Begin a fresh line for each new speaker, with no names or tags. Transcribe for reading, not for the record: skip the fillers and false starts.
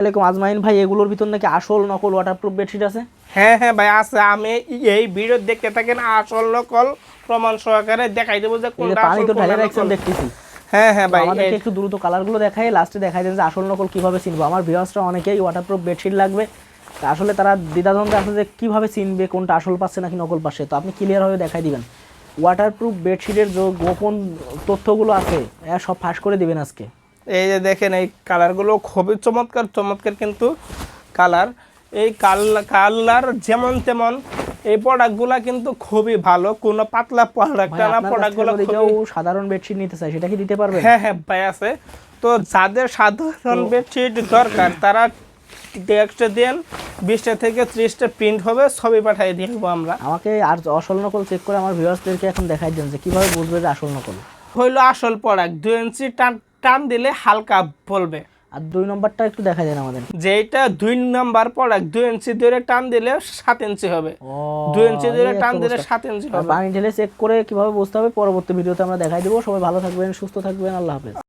আসসালামু আলাইকুম আজমাইন ভাই, এগুলোর ভিতর নাকি আসল নকল ওয়াটারপ্রুফ বেডশিট আছে?
হ্যাঁ হ্যাঁ ভাই আছে। আমি এই ভিডিও দেখতে থাকেন, আসল নকল প্রমাণ সহকারে দেখাই দেবো যে
এই যে
কোনটা
পানি
আসল
তো ঢালে
কোনটা
রাখছেন
নকল।
দেখতেছি।
হ্যাঁ হ্যাঁ
তো
ভাই
আমাদেরকে একটু দ্রুত কালারগুলো দেখাই, লাস্টে দেখাই দেন যে আসল নকল কিভাবে চিনবো। আমার ভিউয়ার্সরা অনেকেই ওয়াটারপ্রুফ বেডশিট লাগবে, তা আসলে তারা দ্বিধাদ্বন্দ্বে আছে যে কিভাবে চিনবে কোনটা আসল পাচ্ছে নাকি নকল পাচ্ছে। তো আপনি ক্লিয়ারভাবে দেখাই দিবেন ওয়াটারপ্রুফ বেডশিটের যে গোপন তথ্যগুলো আছে সব ফাঁস করে দিবেন আজকে।
এই যে দেখেন, এই কালারগুলো খুবই চমৎকার চমৎকার কিন্তু কালার। এই কালার যেমন তেমন এই প্রোডাক্টগুলো কিন্তু খুবই ভালো, কোনো পাতলা প্রোডাক্ট
ভাই
না।
আপনার কাছ থেকে
প্রোডাক্টগুলো
যদি কেউ সাধারণ বেডশিট নিতে চায় সেটা কি দিতে পারবেন?
হ্যাঁ হ্যাঁ ভাই আছে। তো যাদের সাধারণ বেডশিট দরকার তারা টেক্সট দেন, 20টা থেকে 30টা প্রিন্ট হবে, ছবি পাঠিয়ে দিব আমরা।
আমাকে আর আসল নকল চেক করে আমার ভিউয়ার্সদেরকে এখন দেখাই দেন যে কিভাবে বুঝবে যে আসল নকল।
হইলো আসল প্রোডাক্ট 2 ইঞ্চি টান টান দিলে হালকা বলবে।
আর 2 নম্বরটা একটু দেখাই দেন আমাদের।
যেটা 2 নাম্বার প্রোডাক্ট 2 ইঞ্চি ধরে টান দিলে 7 ইঞ্চি হবে। 2 ইঞ্চি ধরে টান দিলে 7 ইঞ্চি হবে।
পানি ঢেলে চেক করে কিভাবে বুঝতে হবে পরবর্তী ভিডিওতে আমরা দেখাই দেবো। সবাই ভালো থাকবেন, সুস্থ থাকবেন, আল্লাহ হাফেজ।